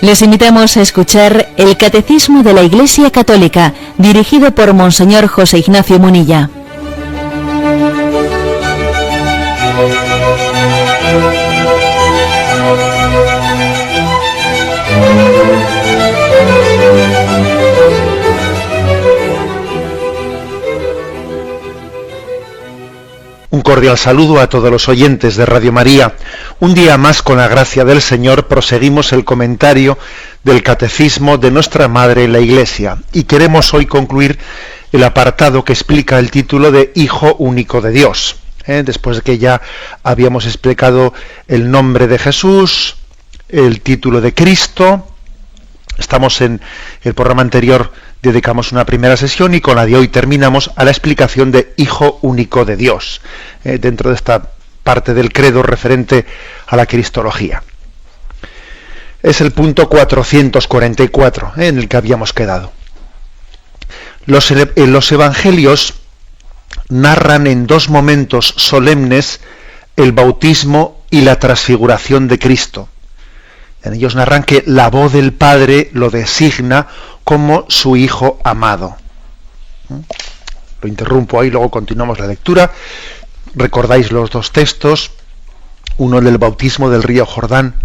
Les invitamos a escuchar el Catecismo de la Iglesia Católica, dirigido por Monseñor José Ignacio Munilla. Un cordial saludo a todos los oyentes de Radio María. Un día más, con la gracia del Señor, proseguimos el comentario del Catecismo de nuestra Madre la Iglesia. Y queremos hoy concluir el apartado que explica el título de Hijo Único de Dios. Después de que ya habíamos explicado el nombre de Jesús, el título de Cristo. Estamos en el programa anterior, dedicamos una primera sesión y con la de hoy terminamos a la explicación de Hijo Único de Dios, dentro de esta parte del credo referente a la cristología. Es el punto 444 en el que habíamos quedado. Los evangelios narran en dos momentos solemnes el bautismo y la transfiguración de Cristo. En ellos narran que la voz del Padre lo designa como su Hijo amado. Lo interrumpo ahí, luego continuamos la lectura. Recordáis los dos textos, uno del bautismo del río Jordán,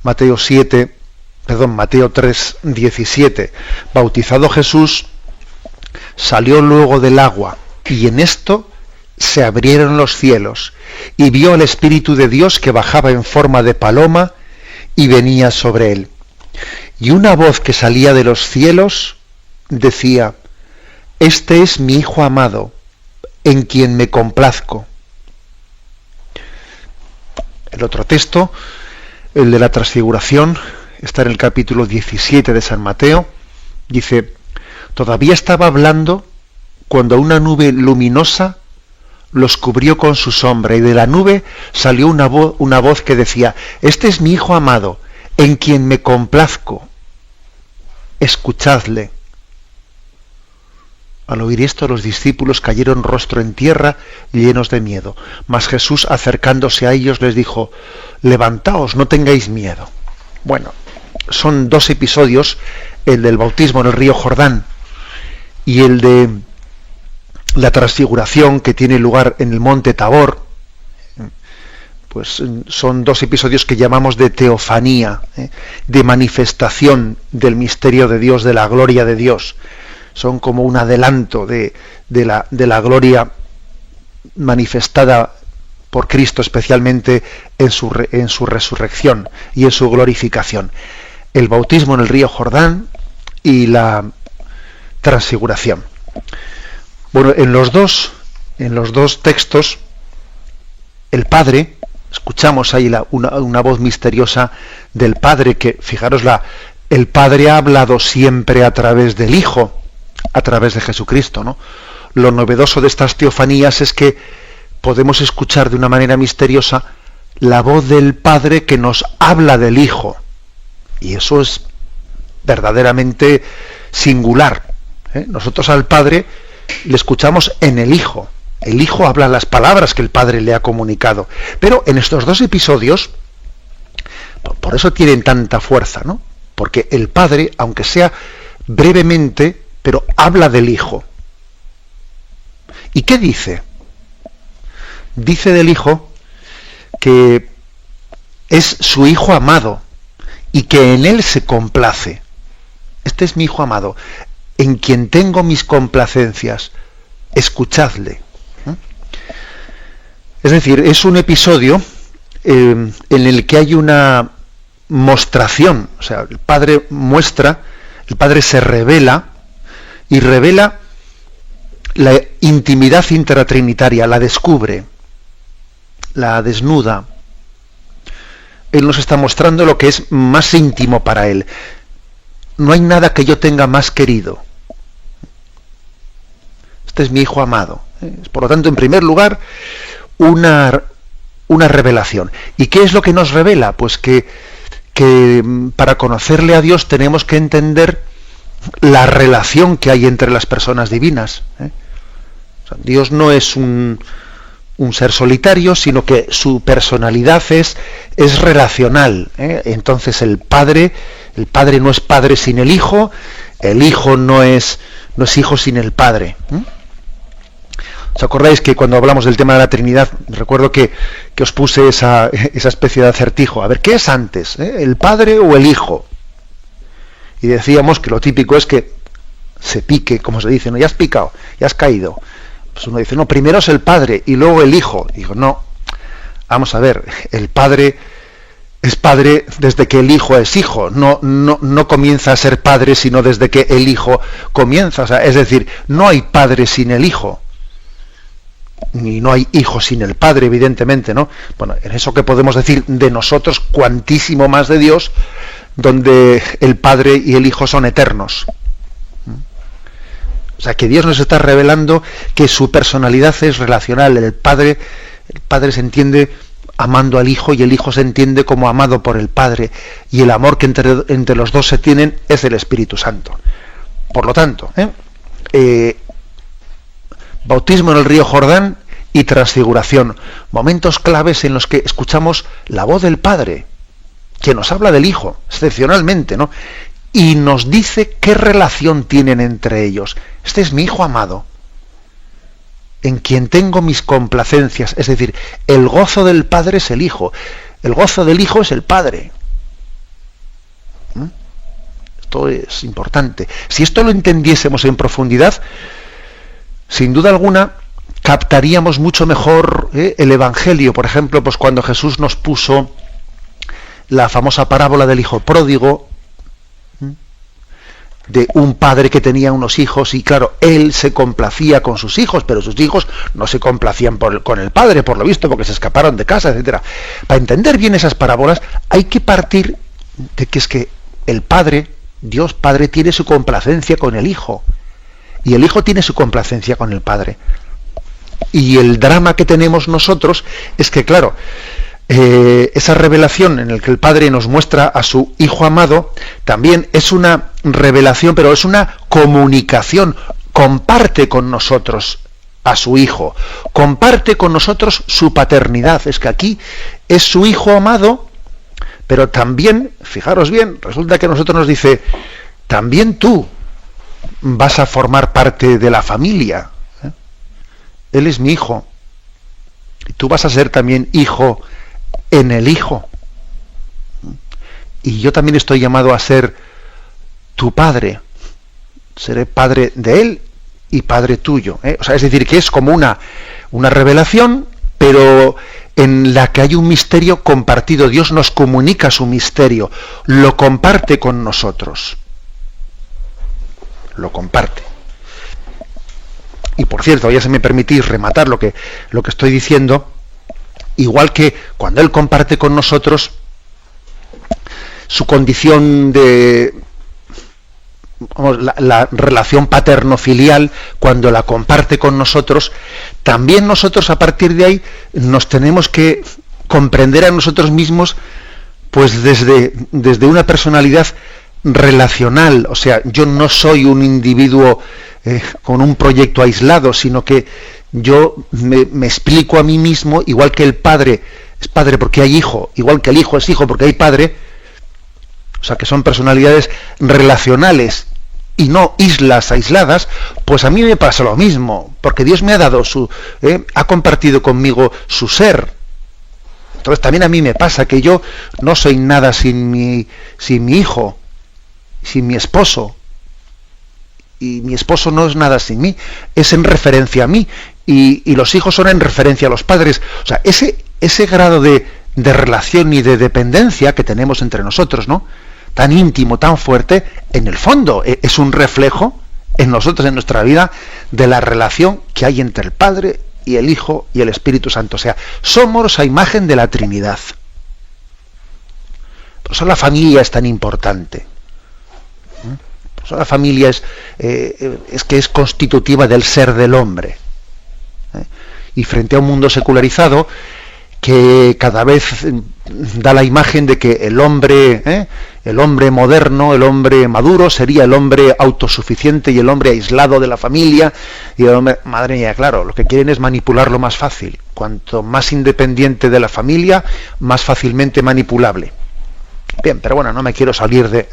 Mateo 3, 17. Bautizado Jesús, salió luego del agua, y en esto se abrieron los cielos, y vio al Espíritu de Dios que bajaba en forma de paloma y venía sobre él. Y una voz que salía de los cielos decía: Este es mi Hijo amado, en quien me complazco. El otro texto, el de la transfiguración, está en el capítulo 17 de San Mateo. Dice: Todavía estaba hablando cuando una nube luminosa los cubrió con su sombra, y de la nube salió una voz que decía: Este es mi Hijo amado, en quien me complazco, escuchadle. Al oír esto, los discípulos cayeron rostro en tierra, llenos de miedo. Mas Jesús, acercándose a ellos, les dijo: Levantaos, no tengáis miedo. Bueno, son dos episodios, el del bautismo en el río Jordán y el de la transfiguración que tiene lugar en el monte Tabor. Pues son dos episodios que llamamos de teofanía, de manifestación del misterio de Dios, de la gloria de Dios. Son como un adelanto de la gloria manifestada por Cristo, especialmente en su resurrección y en su glorificación. El bautismo en el río Jordán y la transfiguración. Bueno, en los dos textos, el Padre, escuchamos ahí una voz misteriosa del Padre, que, fijaros, el Padre ha hablado siempre a través del Hijo, a través de Jesucristo, ¿no? Lo novedoso de estas teofanías es que podemos escuchar de una manera misteriosa la voz del Padre que nos habla del Hijo. Y eso es verdaderamente singular. Nosotros al Padre le escuchamos en el Hijo. El Hijo habla las palabras que el Padre le ha comunicado. Pero en estos dos episodios, por eso tienen tanta fuerza, ¿no? Porque el Padre, aunque sea brevemente, pero habla del Hijo. ¿Y qué dice? Dice del Hijo que es su Hijo amado y que en él se complace. Este es mi Hijo amado, en quien tengo mis complacencias, escuchadle. Es decir, es un episodio en el que hay una mostración, o sea, el Padre muestra, el Padre se revela y revela la intimidad intratrinitaria, la descubre, la desnuda. Él nos está mostrando lo que es más íntimo para él. No hay nada que yo tenga más querido. Este es mi Hijo amado. Por lo tanto, en primer lugar, una revelación. ¿Y qué es lo que nos revela? Pues que para conocerle a Dios tenemos que entender la relación que hay entre las personas divinas. O sea, Dios no es un un ser solitario, sino que su personalidad es relacional. Entonces el padre no es padre sin el hijo no es hijo sin el padre. ¿Os acordáis que cuando hablamos del tema de la Trinidad, recuerdo que os puse esa especie de acertijo? A ver, ¿qué es antes? ¿El padre o el hijo? Y decíamos que lo típico es que se pique, como se dice, ¿no? Ya has picado, ya has caído. Pues uno dice, no, primero es el padre y luego el hijo. Y digo, no, vamos a ver, el padre es padre desde que el hijo es hijo, no comienza a ser padre sino desde que el hijo comienza. O sea, es decir, no hay padre sin el hijo, ni no hay hijo sin el padre, evidentemente, ¿no? Bueno, en eso que podemos decir de nosotros, cuantísimo más de Dios, donde el padre y el hijo son eternos. O sea, que Dios nos está revelando que su personalidad es relacional. El padre se entiende amando al hijo y el hijo se entiende como amado por el padre, y el amor que entre los dos se tienen es el Espíritu Santo. Por lo tanto, bautismo en el río Jordán y transfiguración, momentos claves en los que escuchamos la voz del Padre, que nos habla del Hijo, excepcionalmente, ¿no? Y nos dice qué relación tienen entre ellos. Este es mi Hijo amado, en quien tengo mis complacencias. Es decir, el gozo del Padre es el Hijo, el gozo del Hijo es el Padre. Esto es importante. Si esto lo entendiésemos en profundidad, sin duda alguna captaríamos mucho mejor el Evangelio. Por ejemplo, pues cuando Jesús nos puso la famosa parábola del hijo pródigo, de un padre que tenía unos hijos, y claro, él se complacía con sus hijos, pero sus hijos no se complacían con el padre, por lo visto, porque se escaparon de casa, etcétera. Para entender bien esas parábolas hay que partir de que es que el Padre, Dios Padre, tiene su complacencia con el Hijo, y el Hijo tiene su complacencia con el Padre. Y el drama que tenemos nosotros es que, claro, esa revelación en la que el Padre nos muestra a su Hijo amado también es una revelación, pero es una comunicación. Comparte con nosotros a su Hijo, comparte con nosotros su paternidad. Es que aquí es su Hijo amado, pero también, fijaros bien, resulta que a nosotros nos dice, también tú vas a formar parte de la familia. Él es mi Hijo, y tú vas a ser también hijo en el Hijo, y yo también estoy llamado a ser tu padre, seré padre de él y padre tuyo, O sea, es decir, que es como una revelación, pero en la que hay un misterio compartido. Dios nos comunica su misterio, lo comparte con nosotros, lo comparte. Y por cierto, ya se me permitís rematar lo que estoy diciendo. Igual que cuando Él comparte con nosotros su condición de, la relación paterno-filial, cuando la comparte con nosotros, también nosotros a partir de ahí nos tenemos que comprender a nosotros mismos, pues desde una personalidad relacional. O sea, yo no soy un individuo con un proyecto aislado, sino que yo me explico a mí mismo, igual que el Padre es Padre porque hay Hijo, igual que el Hijo es Hijo porque hay Padre. O sea, que son personalidades relacionales y no islas aisladas. Pues a mí me pasa lo mismo, porque Dios me ha dado ha compartido conmigo su ser. Entonces también a mí me pasa que yo no soy nada sin mi hijo, sin mi esposo. Y mi esposo no es nada sin mí, es en referencia a mí, y los hijos son en referencia a los padres. O sea, ese grado de relación y de dependencia que tenemos entre nosotros, ¿no?, tan íntimo, tan fuerte, en el fondo es un reflejo en nosotros, en nuestra vida, de la relación que hay entre el Padre y el Hijo y el Espíritu Santo. O sea, somos a imagen de la Trinidad. Por eso la familia es tan importante. Por eso la familia es que es constitutiva del ser del hombre. Y frente a un mundo secularizado que cada vez da la imagen de que el hombre El hombre moderno, el hombre maduro, sería el hombre autosuficiente y el hombre aislado de la familia. Y el hombre, madre mía, claro, lo que quieren es manipularlo más fácil. Cuanto más independiente de la familia, más fácilmente manipulable. Bien, pero bueno, no me quiero salir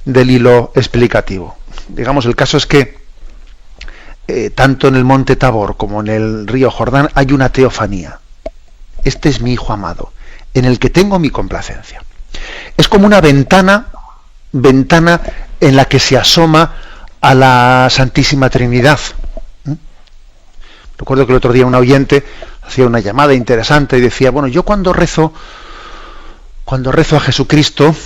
del hilo explicativo. Digamos, el caso es que tanto en el monte Tabor como en el río Jordán hay una teofanía. Este es mi Hijo amado, en el que tengo mi complacencia. Es como una ventana en la que se asoma a la Santísima Trinidad. Recuerdo que el otro día un oyente hacía una llamada interesante y decía, bueno, yo cuando rezo a Jesucristo,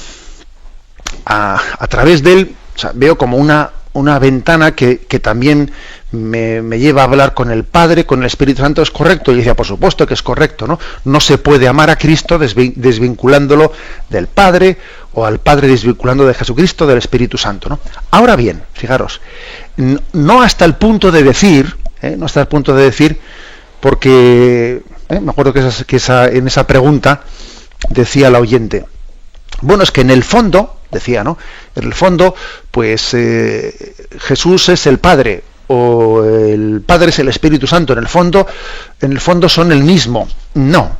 a través de él, o sea, veo como una ventana que también me lleva a hablar con el Padre, con el Espíritu Santo. ¿Es correcto? Y decía, por supuesto que es correcto, ¿no? No se puede amar a Cristo desvinculándolo del Padre, o al Padre desvinculando de Jesucristo, del Espíritu Santo, ¿no? Ahora bien, fijaros, no hasta el punto de decir, porque me acuerdo que en esa pregunta decía la oyente, bueno, es que en el fondo, decía, ¿no? En el fondo, pues Jesús es el Padre, o el Padre es el Espíritu Santo. En el fondo son el mismo. No,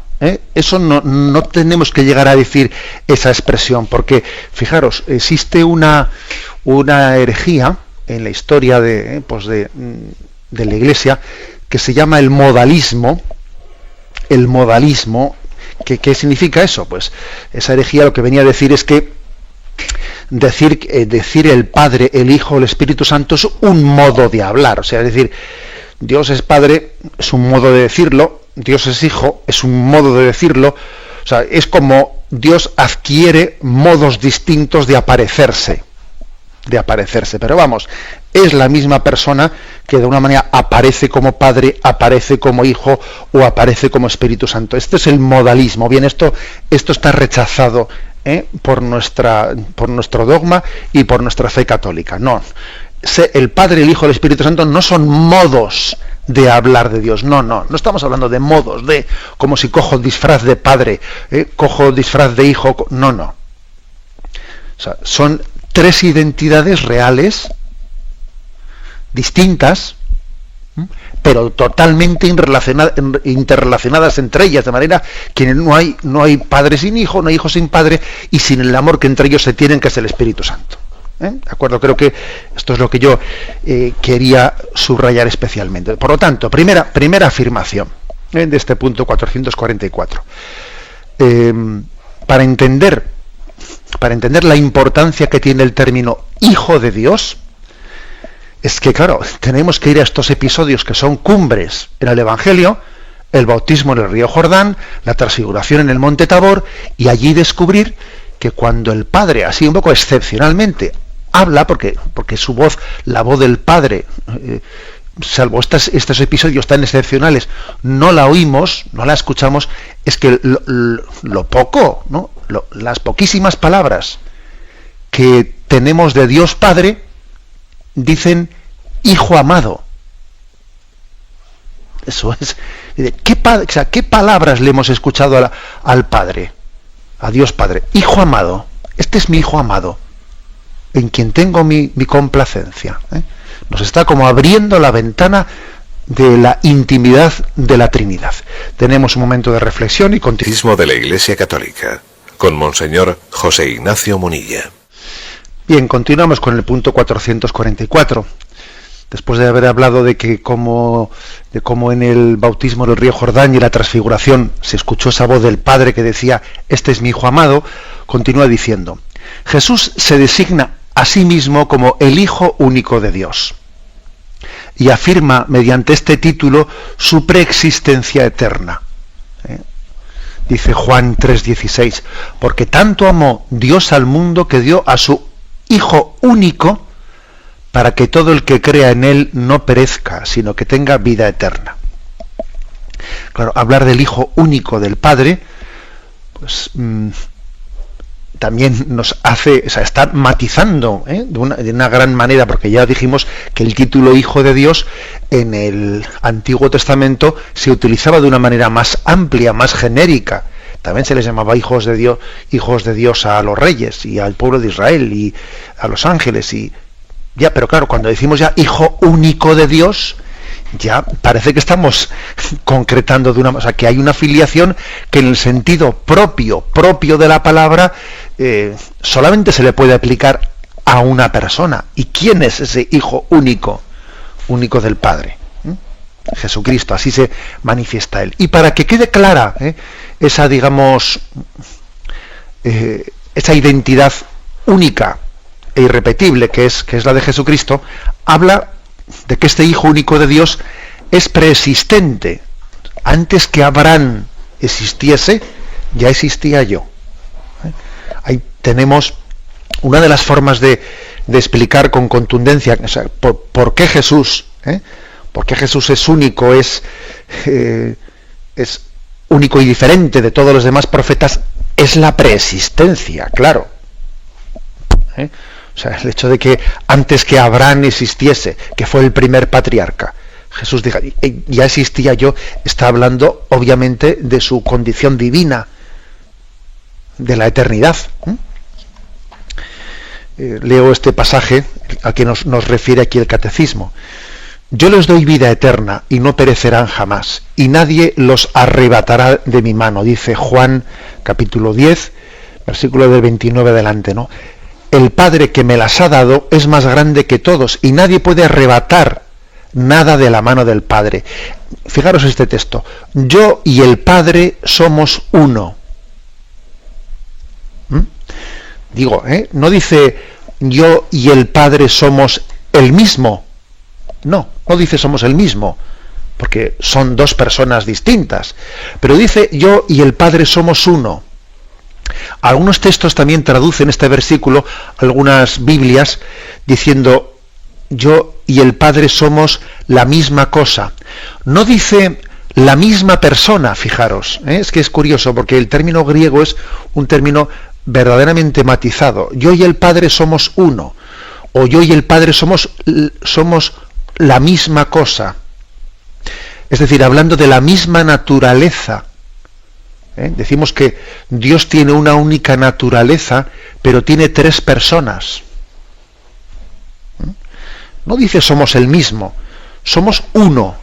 eso no tenemos que llegar a decir esa expresión, porque fijaros, existe una herejía en la historia de la Iglesia que se llama el modalismo. El modalismo, ¿qué significa eso? Pues esa herejía lo que venía a decir es que decir el Padre, el Hijo, el Espíritu Santo es un modo de hablar. O sea, es decir, Dios es Padre, es un modo de decirlo, Dios es Hijo, es un modo de decirlo. O sea, es como Dios adquiere modos distintos de aparecerse. Pero vamos, es la misma persona que de una manera aparece como Padre, aparece como Hijo o aparece como Espíritu Santo. Este es el modalismo. Bien, esto está rechazado por nuestro dogma y por nuestra fe católica. No, el Padre, el Hijo, el Espíritu Santo no son modos de hablar de Dios. No estamos hablando de modos, de como si cojo disfraz de Padre, cojo disfraz de Hijo. No. O sea, son tres identidades reales, distintas, pero totalmente interrelacionadas entre ellas, de manera que no hay padre sin hijo, no hay hijo sin padre, y sin el amor que entre ellos se tienen, que es el Espíritu Santo. ¿De acuerdo? Creo que esto es lo que yo quería subrayar especialmente. Por lo tanto, primera afirmación de este punto 444. Para entender la importancia que tiene el término Hijo de Dios, es que, claro, tenemos que ir a estos episodios que son cumbres en el Evangelio, el bautismo en el río Jordán, la transfiguración en el monte Tabor, y allí descubrir que cuando el Padre, así un poco excepcionalmente, habla, porque su voz, la voz del Padre, salvo estos episodios tan excepcionales, no la oímos, no la escuchamos, es que lo poco, ¿no? Las poquísimas palabras que tenemos de Dios Padre dicen Hijo amado. Eso es. ¿Qué palabras le hemos escuchado al Padre? A Dios Padre. Hijo amado. Este es mi Hijo amado, en quien tengo mi complacencia. Nos está como abriendo la ventana de la intimidad de la Trinidad. Tenemos un momento de reflexión y Catecismo de la Iglesia Católica, con Monseñor José Ignacio Munilla. Bien, continuamos con el punto 444. Después de haber hablado de cómo en el bautismo del río Jordán y la transfiguración se escuchó esa voz del Padre que decía, este es mi Hijo amado, continúa diciendo, Jesús se designa a sí mismo como el Hijo único de Dios y afirma mediante este título su preexistencia eterna. Dice Juan 3:16, porque tanto amó Dios al mundo que dio a su Hijo único para que todo el que crea en él no perezca, sino que tenga vida eterna. Claro, hablar del Hijo único del Padre, pues también nos hace, o sea, está matizando de una gran manera, porque ya dijimos que el título Hijo de Dios en el Antiguo Testamento se utilizaba de una manera más amplia, más genérica, También se les llamaba hijos de Dios a los reyes y al pueblo de Israel y a los ángeles. Y ya, pero claro, cuando decimos ya hijo único de Dios, ya parece que estamos concretando de una manera, o sea, que hay una filiación que en el sentido propio de la palabra solamente se le puede aplicar a una persona. ¿Y quién es ese hijo único del Padre? Jesucristo, así se manifiesta él. Y para que quede clara esa, digamos, esa identidad única e irrepetible que es la de Jesucristo, habla de que este hijo único de Dios es preexistente. Antes que Abraham existiese, ya existía yo. Ahí tenemos una de las formas de explicar con contundencia, o sea, por qué Jesús, porque Jesús es único, es único y diferente de todos los demás profetas, es la preexistencia, claro. O sea, el hecho de que antes que Abraham existiese, que fue el primer patriarca, Jesús dijo, ya existía yo, está hablando obviamente de su condición divina, de la eternidad. Leo este pasaje al que nos refiere aquí el Catecismo. Yo les doy vida eterna y no perecerán jamás, y nadie los arrebatará de mi mano, dice Juan capítulo 10, versículo del 29 adelante, ¿no? El Padre que me las ha dado es más grande que todos, y nadie puede arrebatar nada de la mano del Padre. Fijaros este texto. Yo y el Padre somos uno. Digo, no dice yo y el Padre somos el mismo. No dice somos el mismo, porque son dos personas distintas. Pero dice yo y el Padre somos uno. Algunos textos también traducen este versículo, algunas Biblias, diciendo yo y el Padre somos la misma cosa. No dice la misma persona, fijaros. Es que es curioso, porque el término griego es un término verdaderamente matizado. Yo y el Padre somos uno, o yo y el Padre somos la misma cosa. Es decir, hablando de la misma naturaleza. Decimos que Dios tiene una única naturaleza, pero tiene tres personas. No dice somos el mismo, somos uno.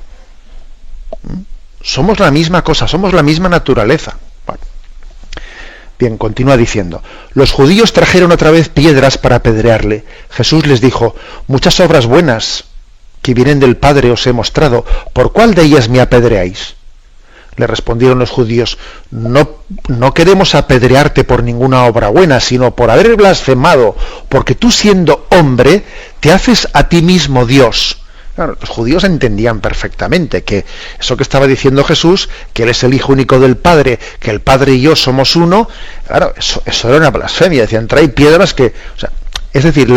Somos la misma cosa, somos la misma naturaleza. Bueno. Bien, continúa diciendo, los judíos trajeron otra vez piedras para apedrearle. Jesús les dijo, muchas obras buenas que vienen del Padre os he mostrado, ¿por cuál de ellas me apedreáis? Le respondieron los judíos, no queremos apedrearte por ninguna obra buena, sino por haber blasfemado, porque tú siendo hombre, te haces a ti mismo Dios. Claro, los judíos entendían perfectamente que eso que estaba diciendo Jesús, que Él es el Hijo único del Padre, que el Padre y yo somos uno, claro, eso era una blasfemia. Decían, trae piedras que... O sea, es decir,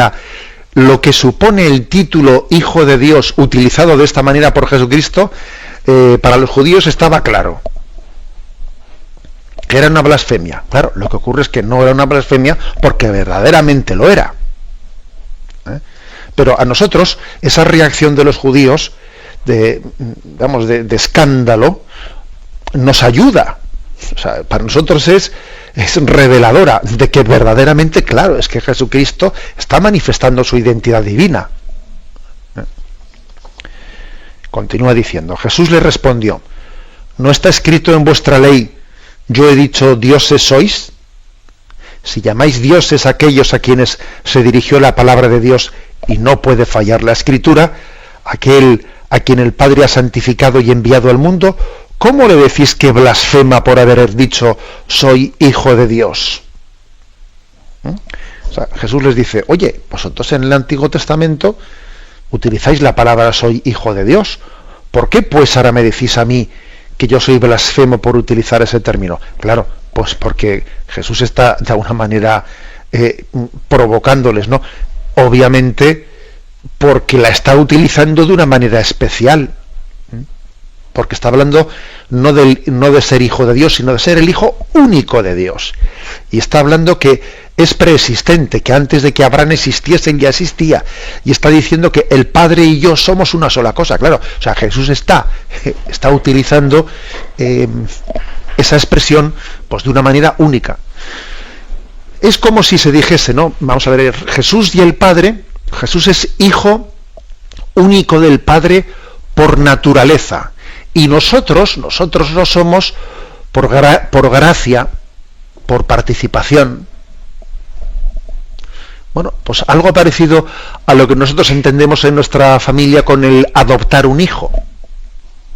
lo que supone el título Hijo de Dios utilizado de esta manera por Jesucristo, para los judíos estaba claro que era una blasfemia. Claro, lo que ocurre es que no era una blasfemia porque verdaderamente lo era. Pero a nosotros esa reacción de los judíos de escándalo nos ayuda. O sea, para nosotros es reveladora de que verdaderamente, claro, es que Jesucristo está manifestando su identidad divina. Continúa diciendo, Jesús le respondió, ¿no está escrito en vuestra ley, yo he dicho dioses sois? Si llamáis dioses a aquellos a quienes se dirigió la palabra de Dios y no puede fallar la Escritura, aquel a quien el Padre ha santificado y enviado al mundo, ¿cómo le decís que blasfema por haber dicho soy hijo de Dios? O sea, Jesús les dice, oye, vosotros en el Antiguo Testamento utilizáis la palabra soy hijo de Dios. ¿Por qué pues ahora me decís a mí que yo soy blasfemo por utilizar ese término? Claro, pues porque Jesús está de alguna manera provocándoles, ¿no? Obviamente porque la está utilizando de una manera especial, porque está hablando no de ser hijo de Dios, sino de ser el Hijo único de Dios. Y está hablando que es preexistente, que antes de que Abraham existiesen ya existía. Y está diciendo que el Padre y yo somos una sola cosa. Claro, o sea, Jesús está utilizando esa expresión pues de una manera única. Es como si se dijese, ¿no? Vamos a ver, Jesús y el Padre, Jesús es hijo único del Padre por naturaleza, y nosotros lo somos por gracia, por participación. Bueno, pues algo parecido a lo que nosotros entendemos en nuestra familia con el adoptar un hijo.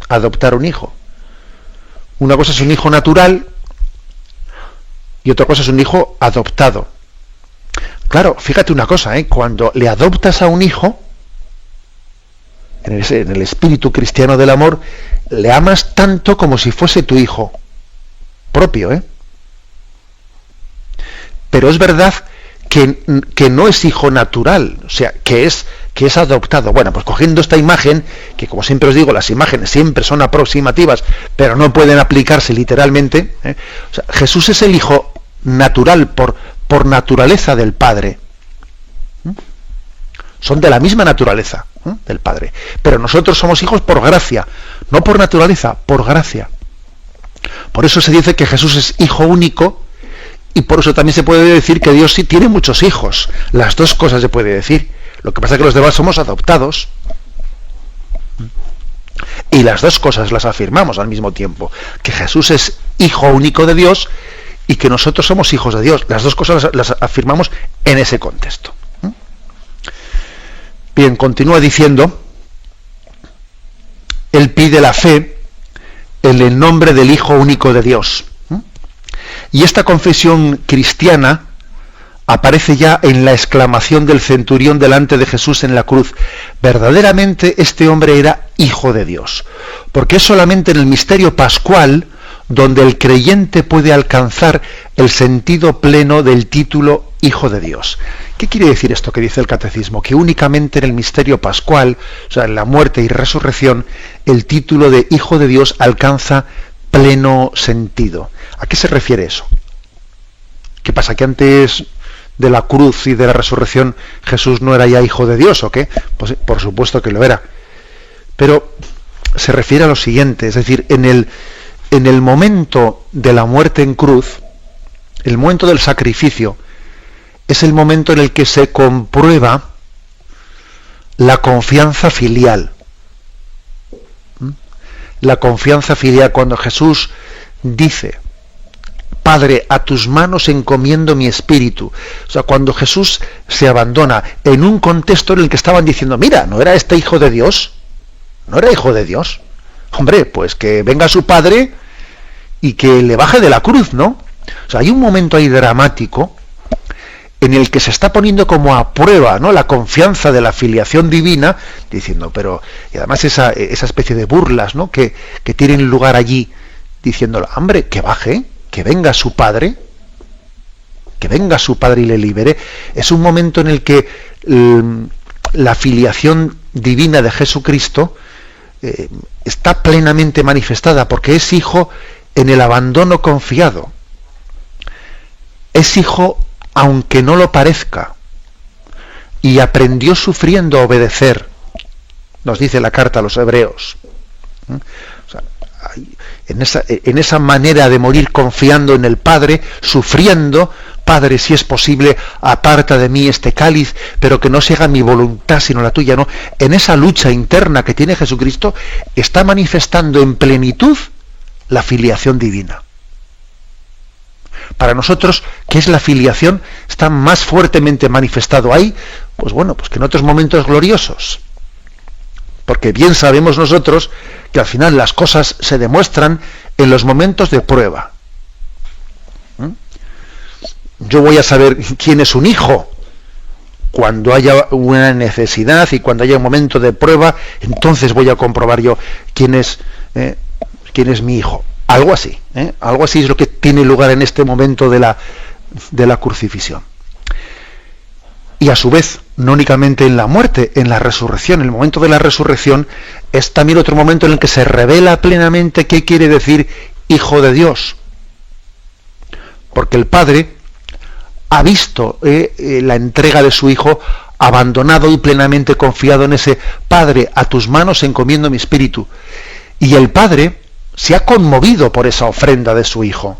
Adoptar un hijo. Una cosa es un hijo natural y otra cosa es un hijo adoptado. Claro, fíjate una cosa, cuando le adoptas a un hijo, en el espíritu cristiano del amor, le amas tanto como si fuese tu hijo propio, Pero es verdad que no es hijo natural, o sea, que es adoptado. Bueno, pues cogiendo esta imagen, que como siempre os digo, las imágenes siempre son aproximativas, pero no pueden aplicarse literalmente, O sea, Jesús es el hijo natural por naturaleza del Padre. Son de la misma naturaleza del Padre. Pero nosotros somos hijos por gracia, no por naturaleza, por gracia. Por eso se dice que Jesús es hijo único, y por eso también se puede decir que Dios sí tiene muchos hijos. Las dos cosas se puede decir. Lo que pasa es que los demás somos adoptados. Y las dos cosas las afirmamos al mismo tiempo. Que Jesús es hijo único de Dios y que nosotros somos hijos de Dios. Las dos cosas las afirmamos en ese contexto. Bien, continúa diciendo, él pide la fe en el nombre del Hijo único de Dios. Y esta confesión cristiana aparece ya en la exclamación del centurión delante de Jesús en la cruz. Verdaderamente este hombre era hijo de Dios, porque es solamente en el misterio pascual donde el creyente puede alcanzar el sentido pleno del título Hijo de Dios. ¿Qué quiere decir esto que dice el Catecismo? Que únicamente en el misterio pascual, o sea, en la muerte y resurrección, el título de Hijo de Dios alcanza pleno sentido. ¿A qué se refiere eso? ¿Qué pasa? ¿Que antes de la cruz y de la resurrección Jesús no era ya hijo de Dios o qué? Pues por supuesto que lo era. Pero se refiere a lo siguiente, es decir, en el momento de la muerte en cruz, el momento del sacrificio, es el momento en el que se comprueba la confianza filial. La confianza filial, cuando Jesús dice, Padre, a tus manos encomiendo mi espíritu. O sea, cuando Jesús se abandona en un contexto en el que estaban diciendo, mira, ¿no era este hijo de Dios? ¿No era hijo de Dios? Hombre, pues que venga su padre y que le baje de la cruz, ¿no? O sea, hay un momento ahí dramático en el que se está poniendo como a prueba, ¿no?, la confianza de la filiación divina, diciendo, pero, y además esa especie de burlas, ¿no?, que tienen lugar allí, diciéndole, hombre, que baje, que venga su padre y le libere. Es un momento en el que la filiación divina de Jesucristo está plenamente manifestada, porque es hijo en el abandono confiado. Es hijo aunque no lo parezca, y aprendió sufriendo a obedecer, nos dice la carta a los Hebreos. O sea, en esa manera de morir confiando en el Padre, sufriendo, Padre, si es posible, aparta de mí este cáliz, pero que no se haga mi voluntad sino la tuya, ¿no? En esa lucha interna que tiene Jesucristo, está manifestando en plenitud la filiación divina. Para nosotros, ¿qué es la filiación? Está más fuertemente manifestado ahí, pues bueno, pues que en otros momentos gloriosos. Porque bien sabemos nosotros que al final las cosas se demuestran en los momentos de prueba. Yo voy a saber quién es un hijo cuando haya una necesidad y cuando haya un momento de prueba, entonces voy a comprobar yo quién es mi hijo. Algo así, algo así es lo que tiene lugar en este momento de la crucifixión. Y a su vez, no únicamente en la muerte, en la resurrección, el momento de la resurrección es también otro momento en el que se revela plenamente qué quiere decir Hijo de Dios. Porque el Padre ha visto la entrega de su Hijo, abandonado y plenamente confiado en ese Padre, a tus manos encomiendo mi espíritu. Y el Padre se ha conmovido por esa ofrenda de su Hijo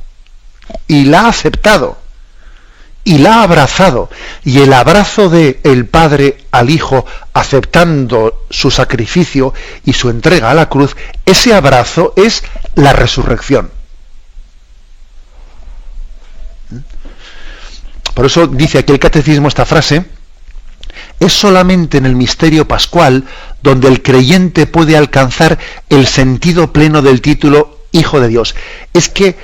y la ha aceptado y la ha abrazado, y el abrazo del Padre al Hijo aceptando su sacrificio y su entrega a la cruz, ese abrazo es la resurrección. Por eso dice aquí el Catecismo esta frase: es solamente en el misterio pascual donde el creyente puede alcanzar el sentido pleno del título Hijo de Dios. Es que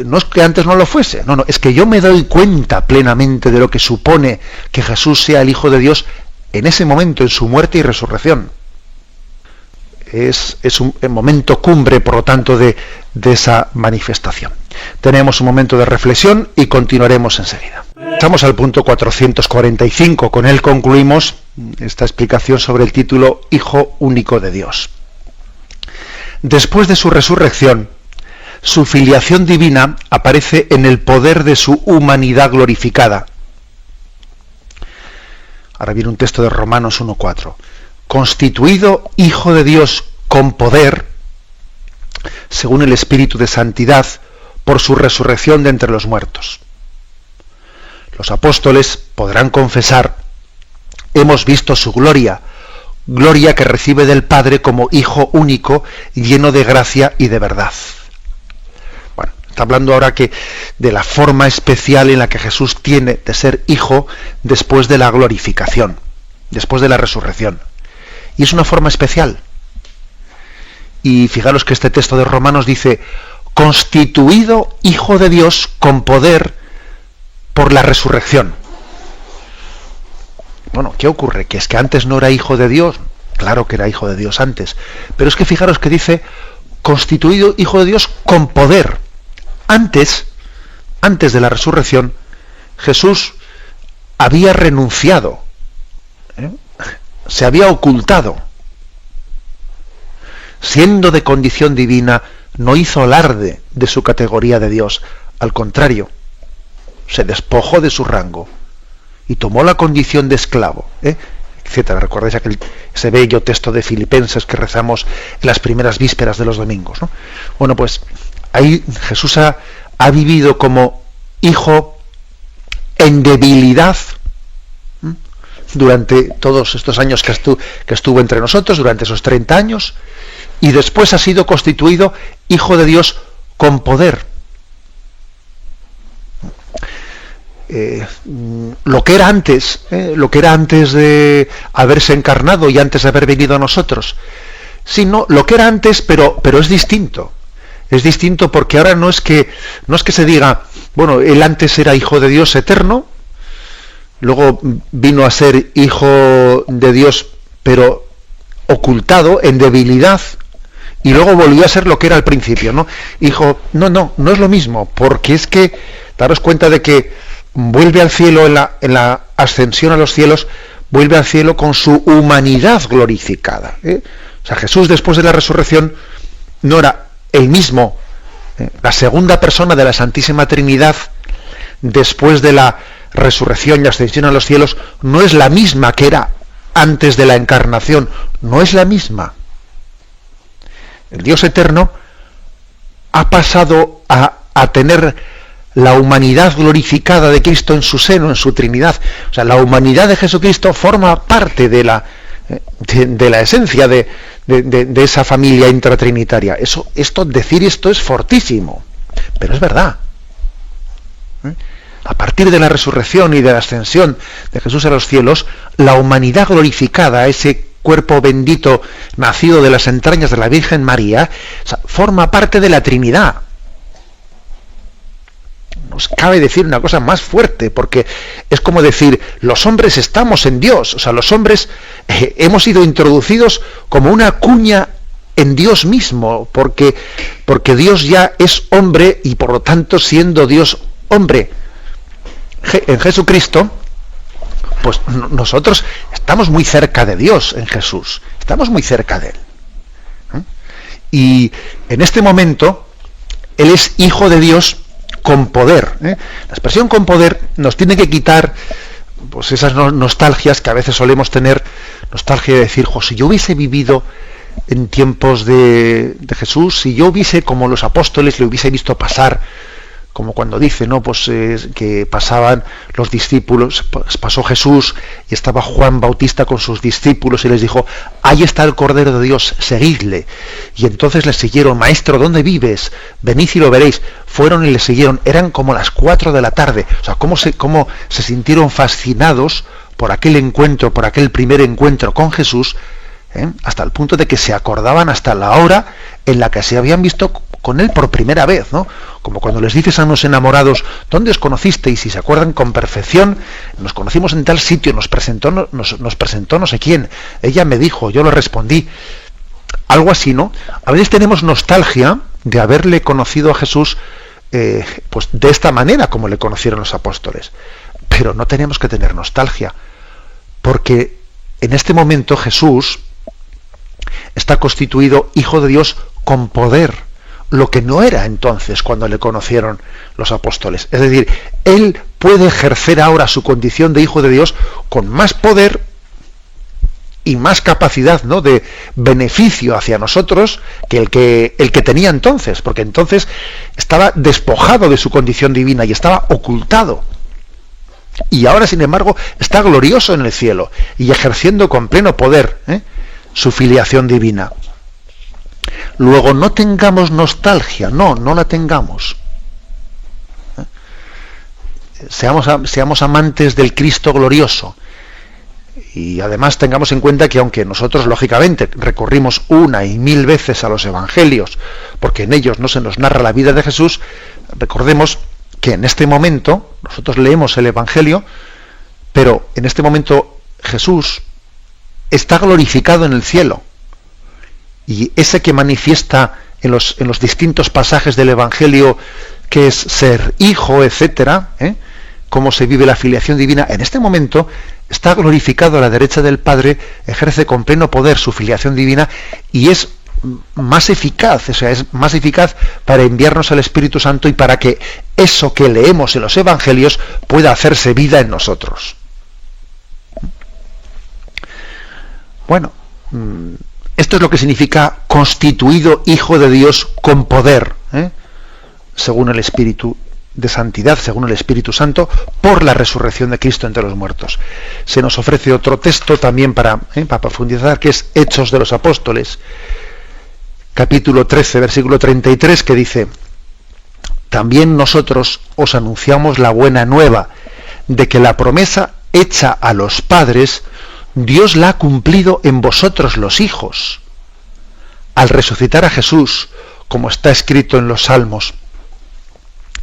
no es que antes no lo fuese, no, es que yo me doy cuenta plenamente de lo que supone que Jesús sea el Hijo de Dios en ese momento, en su muerte y resurrección. Es un momento cumbre, por lo tanto, de esa manifestación. Tenemos un momento de reflexión y continuaremos enseguida. Estamos al punto 445, con él concluimos esta explicación sobre el título Hijo único de Dios. Después de su resurrección, su filiación divina aparece en el poder de su humanidad glorificada. Ahora viene un texto de Romanos 1:4. Constituido Hijo de Dios con poder, según el Espíritu de Santidad, por su resurrección de entre los muertos. Los apóstoles podrán confesar: hemos visto su gloria, gloria que recibe del Padre como Hijo único, lleno de gracia y de verdad. Bueno, está hablando ahora que de la forma especial en la que Jesús tiene de ser Hijo después de la glorificación, después de la resurrección. Y es una forma especial. Y fijaros que este texto de Romanos dice: constituido Hijo de Dios con poder por la resurrección. Bueno, ¿qué ocurre? Que es que antes no era Hijo de Dios. Claro que era Hijo de Dios antes. Pero es que fijaros que dice constituido Hijo de Dios con poder. Antes de la resurrección, Jesús había renunciado, se había ocultado. Siendo de condición divina, no hizo alarde de su categoría de Dios. Al contrario, se despojó de su rango y tomó la condición de esclavo, etcétera. ¿Recordáis ese bello texto de Filipenses que rezamos en las primeras vísperas de los domingos, ¿no? Bueno, pues ahí Jesús ha vivido como hijo en debilidad durante todos estos años que estuvo entre nosotros, durante esos 30 años, y después ha sido constituido Hijo de Dios con poder. Lo que era antes de haberse encarnado y antes de haber venido a nosotros. Sí, no, lo que era antes, pero es distinto. Es distinto porque ahora no es que se diga, bueno, él antes era Hijo de Dios eterno, luego vino a ser Hijo de Dios, pero ocultado, en debilidad, y luego volvió a ser lo que era al principio, ¿no? Hijo, no es lo mismo, porque es que, daros cuenta de que vuelve al cielo en la ascensión a los cielos, vuelve al cielo con su humanidad glorificada. O sea, Jesús después de la resurrección no era el mismo, la segunda persona de la Santísima Trinidad después de la resurrección y ascensión a los cielos no es la misma que era antes de la encarnación, no es la misma. El Dios eterno ha pasado a tener la humanidad glorificada de Cristo en su seno, en su Trinidad. O sea, la humanidad de Jesucristo forma parte de la esencia de esa familia intratrinitaria. Decir esto es fortísimo, pero es verdad. A partir de la resurrección y de la ascensión de Jesús a los cielos, la humanidad glorificada, ese cuerpo bendito nacido de las entrañas de la Virgen María, forma parte de la Trinidad. Nos cabe decir una cosa más fuerte, porque es como decir, los hombres estamos en Dios, o sea, los hombres hemos sido introducidos como una cuña en Dios mismo, porque Dios ya es hombre y por lo tanto, siendo Dios hombre en Jesucristo, pues nosotros estamos muy cerca de Dios en Jesús, estamos muy cerca de Él. Y en este momento, Él es Hijo de Dios con poder. La expresión con poder nos tiene que quitar pues esas nostalgias que a veces solemos tener, nostalgia de decir, si yo hubiese vivido en tiempos de Jesús, si yo hubiese, como los apóstoles, le hubiese visto pasar, como cuando dice, ¿no? Pues que pasaban los discípulos, pues pasó Jesús y estaba Juan Bautista con sus discípulos y les dijo: ahí está el Cordero de Dios, seguidle. Y entonces le siguieron: Maestro, ¿dónde vives? Venid y lo veréis. Fueron y le siguieron. Eran como las 4 de la tarde. O sea, cómo se sintieron fascinados por aquel encuentro, por aquel primer encuentro con Jesús, hasta el punto de que se acordaban hasta la hora en la que se habían visto con él por primera vez, ¿no? Como cuando les dices a unos enamorados: ¿dónde os conocisteis? Y se acuerdan con perfección: nos conocimos en tal sitio, nos presentó no sé quién, ella me dijo, yo le respondí. Algo así, ¿no? A veces tenemos nostalgia de haberle conocido a Jesús pues de esta manera como le conocieron los apóstoles, pero no tenemos que tener nostalgia, porque en este momento Jesús está constituido Hijo de Dios con poder, lo que no era entonces cuando le conocieron los apóstoles. Es decir, él puede ejercer ahora su condición de Hijo de Dios con más poder y más capacidad, ¿no?, de beneficio hacia nosotros que el que tenía entonces, porque entonces estaba despojado de su condición divina y estaba ocultado. Y ahora, sin embargo, está glorioso en el cielo y ejerciendo con pleno poder su filiación divina. Luego, no tengamos nostalgia, no la tengamos. Seamos amantes del Cristo glorioso. Y además tengamos en cuenta que aunque nosotros, lógicamente, recurrimos una y mil veces a los evangelios, porque en ellos no se nos narra la vida de Jesús, recordemos que en este momento, nosotros leemos el Evangelio, pero en este momento Jesús está glorificado en el cielo. Y ese que manifiesta en los distintos pasajes del Evangelio, que es ser hijo, etcétera, cómo se vive la filiación divina, en este momento está glorificado a la derecha del Padre, ejerce con pleno poder su filiación divina y es más eficaz, o sea, es más eficaz para enviarnos al Espíritu Santo y para que eso que leemos en los Evangelios pueda hacerse vida en nosotros. Bueno, esto es lo que significa constituido Hijo de Dios con poder, según el Espíritu de santidad, según el Espíritu Santo, por la resurrección de Cristo entre los muertos. Se nos ofrece otro texto también para profundizar, que es Hechos de los Apóstoles, capítulo 13, versículo 33, que dice: también nosotros os anunciamos la buena nueva, de que la promesa hecha a los padres, Dios la ha cumplido en vosotros los hijos, al resucitar a Jesús, como está escrito en los Salmos: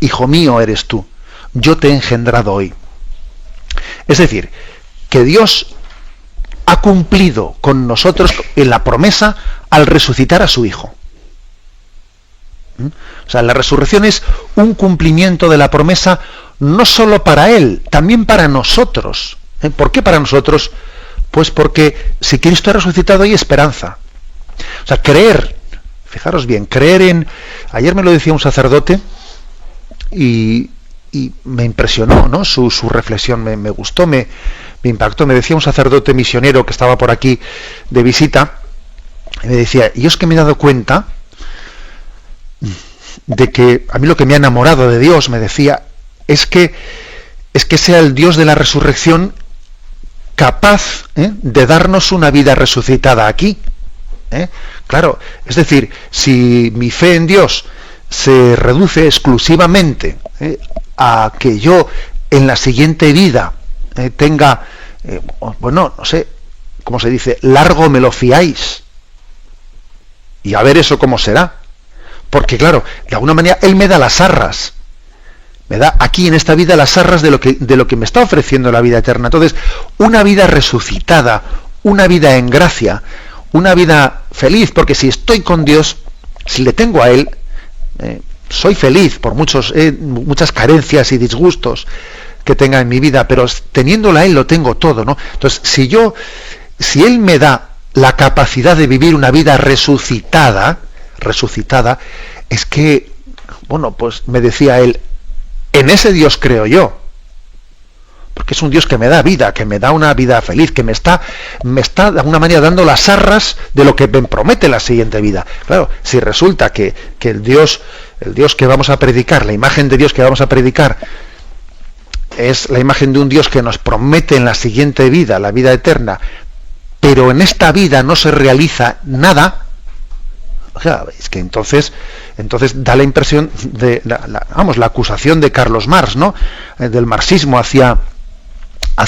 Hijo mío eres tú, yo te he engendrado hoy. Es decir, que Dios ha cumplido con nosotros en la promesa al resucitar a su Hijo. O sea, la resurrección es un cumplimiento de la promesa no solo para Él, también para nosotros. ¿Por qué para nosotros? Pues porque si Cristo ha resucitado hay esperanza. O sea, creer, fijaros bien, creer en... Ayer me lo decía un sacerdote y me impresionó, ¿no?, su reflexión, me gustó, me impactó. Me decía un sacerdote misionero que estaba por aquí de visita, y me decía: y es que me he dado cuenta de que a mí lo que me ha enamorado de Dios, me decía, es que sea el Dios de la resurrección capaz de darnos una vida resucitada aquí. Claro, es decir, si mi fe en Dios se reduce exclusivamente a que yo en la siguiente vida tenga, bueno, no sé, ¿cómo se dice? Largo me lo fiáis. Y a ver eso cómo será. Porque claro, de alguna manera Él me da las arras. Me da aquí en esta vida las arras de lo que me está ofreciendo la vida eterna. Entonces, una vida resucitada, una vida en gracia, una vida feliz, porque si estoy con Dios, si le tengo a Él, soy feliz por muchas carencias y disgustos que tenga en mi vida, pero teniéndola a Él lo tengo todo, ¿no? Entonces, si Él me da la capacidad de vivir una vida resucitada, es que, bueno, pues me decía él, en ese Dios creo yo. porque es un Dios que me da vida, que me da una vida feliz, que me está de alguna manera dando las arras de lo que me promete la siguiente vida. Claro, si resulta que el Dios que vamos a predicar, la imagen de Dios que vamos a predicar, es la imagen de un Dios que nos promete en la siguiente vida, la vida eterna, pero en esta vida no se realiza nada, o sea, es que entonces da la impresión de la acusación de Carlos Marx, ¿no? Del marxismo hacia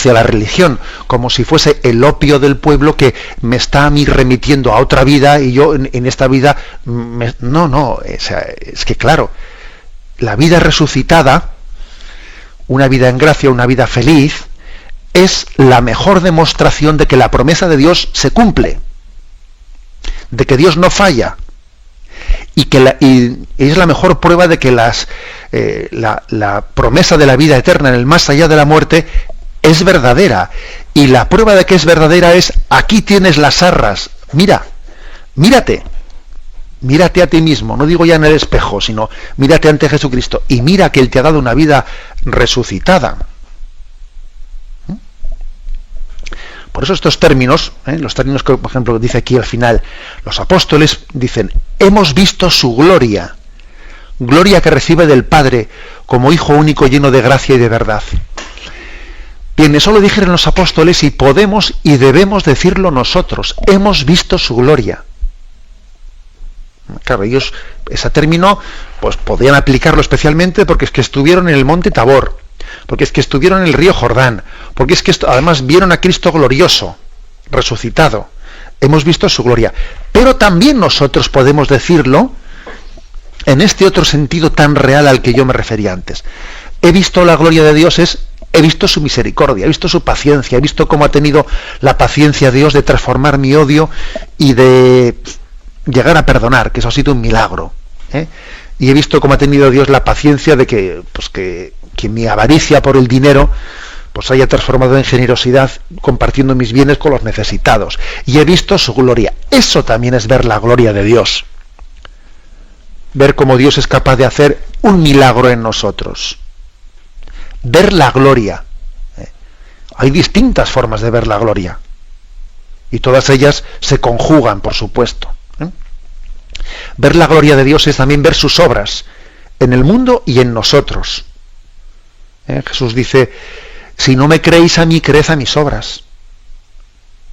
la religión, como si fuese el opio del pueblo que me está a mí remitiendo a otra vida y yo en esta vida no, es que claro, la vida resucitada, una vida en gracia, una vida feliz, es la mejor demostración de que la promesa de Dios se cumple, de que Dios no falla, y es la mejor prueba de que la promesa de la vida eterna en el más allá de la muerte es verdadera. Y la prueba de que es verdadera es: aquí tienes las arras, mírate a ti mismo, no digo ya en el espejo, sino mírate ante Jesucristo y mira que Él te ha dado una vida resucitada. Por eso estos términos, los términos que, por ejemplo, dice aquí al final, los apóstoles dicen: hemos visto su gloria, gloria que recibe del Padre como Hijo único lleno de gracia y de verdad. Bien, eso lo dijeron los apóstoles y podemos y debemos decirlo nosotros: hemos visto su gloria. Claro, ellos ese término pues podían aplicarlo especialmente porque es que estuvieron en el monte Tabor, porque es que estuvieron en el río Jordán, porque es que además vieron a Cristo glorioso, resucitado. Hemos visto su gloria. Pero también nosotros podemos decirlo en este otro sentido tan real al que yo me refería antes. He visto la gloria de Dios, he visto su misericordia, he visto su paciencia, he visto cómo ha tenido la paciencia de Dios de transformar mi odio y de llegar a perdonar, que eso ha sido un milagro. Y he visto cómo ha tenido Dios la paciencia de que mi avaricia por el dinero pues haya transformado en generosidad, compartiendo mis bienes con los necesitados. Y he visto su gloria. Eso también es ver la gloria de Dios. Ver cómo Dios es capaz de hacer un milagro en nosotros. Ver la gloria. Hay distintas formas de ver la gloria. Y todas ellas se conjugan, por supuesto. Ver la gloria de Dios es también ver sus obras en el mundo y en nosotros. Jesús dice: si no me creéis a mí, creed a mis obras.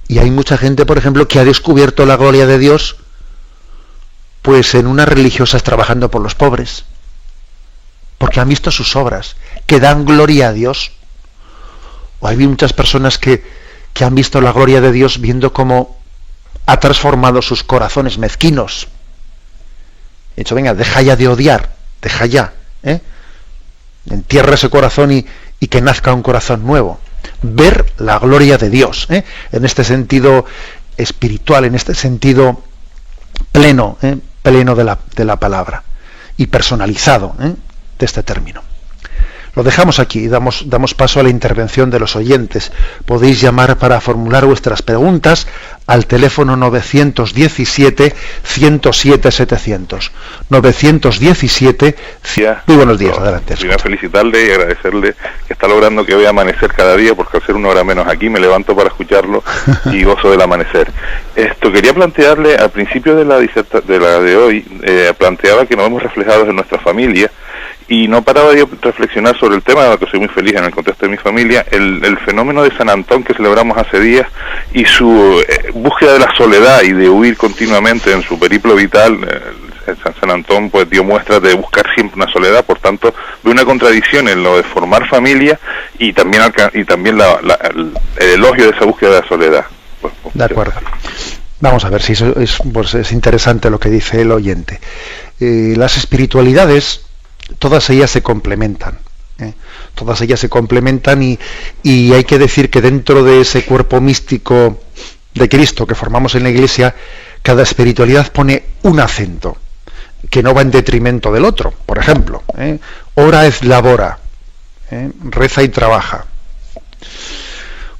Y hay mucha gente, por ejemplo, que ha descubierto la gloria de Dios pues en unas religiosas trabajando por los pobres, porque han visto sus obras, que dan gloria a Dios. O hay muchas personas que han visto la gloria de Dios viendo cómo ha transformado sus corazones mezquinos. He dicho: venga, deja ya de odiar, deja ya, entierra ese corazón y que nazca un corazón nuevo. Ver la gloria de Dios, en este sentido espiritual, en este sentido pleno de la palabra y personalizado de este término. Lo dejamos aquí y damos paso a la intervención de los oyentes. Podéis llamar para formular vuestras preguntas al teléfono 917-107-700. 917. Muy buenos días, adelante. Primero felicitarle y agradecerle que está logrando que voy a amanecer cada día, porque al ser una hora menos aquí me levanto para escucharlo y gozo del amanecer. Quería plantearle, al principio de la de hoy, planteaba que nos vemos reflejados en nuestra familia, y no paraba de reflexionar sobre el tema, de lo que soy muy feliz en el contexto de mi familia, el fenómeno de San Antón que celebramos hace días, y su búsqueda de la soledad y de huir continuamente en su periplo vital. San Antón pues dio muestras de buscar siempre una soledad, por tanto de una contradicción en lo de formar familia y también el elogio de esa búsqueda de la soledad. De acuerdo. Vamos a ver si eso es interesante lo que dice el oyente. Las espiritualidades, todas ellas se complementan. Todas ellas se complementan y hay que decir que dentro de ese cuerpo místico de Cristo que formamos en la Iglesia, cada espiritualidad pone un acento que no va en detrimento del otro. Por ejemplo, ora et labora, reza y trabaja.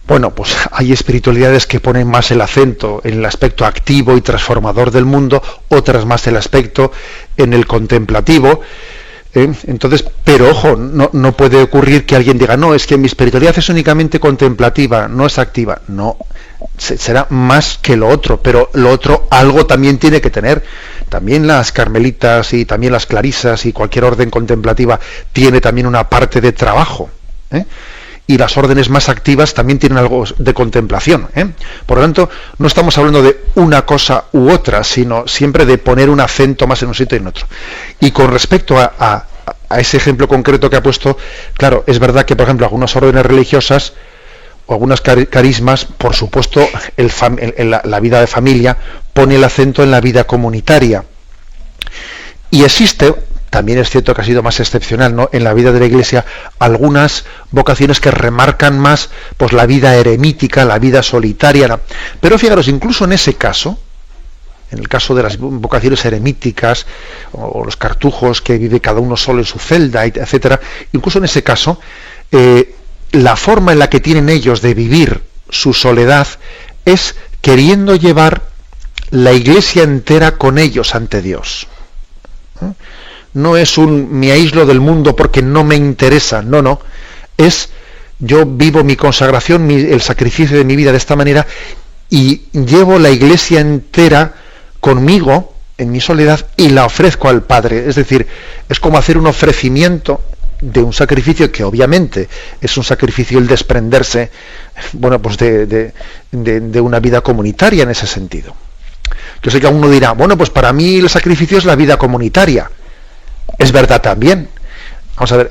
Bueno, pues hay espiritualidades que ponen más el acento en el aspecto activo y transformador del mundo, otras más el aspecto en el contemplativo. Entonces, pero ojo, no puede ocurrir que alguien diga, no, es que mi espiritualidad es únicamente contemplativa, no es activa. No, será más que lo otro, pero lo otro algo también tiene que tener. También las carmelitas y también las clarisas y cualquier orden contemplativa tiene también una parte de trabajo, y las órdenes más activas también tienen algo de contemplación. Por lo tanto, no estamos hablando de una cosa u otra, sino siempre de poner un acento más en un sitio y en otro. Y con respecto a ese ejemplo concreto que ha puesto, claro, es verdad que, por ejemplo, algunas órdenes religiosas o algunas carismas, por supuesto, la vida de familia pone el acento en la vida comunitaria. Y existe, también es cierto que ha sido más excepcional, ¿no?, en la vida de la Iglesia, algunas vocaciones que remarcan más pues la vida eremítica, la vida solitaria, ¿no? Pero fijaros, incluso en ese caso, en el caso de las vocaciones eremíticas o los cartujos que vive cada uno solo en su celda, etcétera, incluso en ese caso, la forma en la que tienen ellos de vivir su soledad es queriendo llevar la Iglesia entera con ellos ante Dios. No es me aíslo del mundo porque no me interesa, no, es yo vivo mi consagración, el sacrificio de mi vida de esta manera y llevo la Iglesia entera conmigo en mi soledad y la ofrezco al Padre. Es decir, es como hacer un ofrecimiento de un sacrificio que obviamente es un sacrificio el desprenderse, bueno, pues de una vida comunitaria en ese sentido. Yo sé que uno dirá, bueno, pues para mí el sacrificio es la vida comunitaria. Es verdad también. Vamos a ver,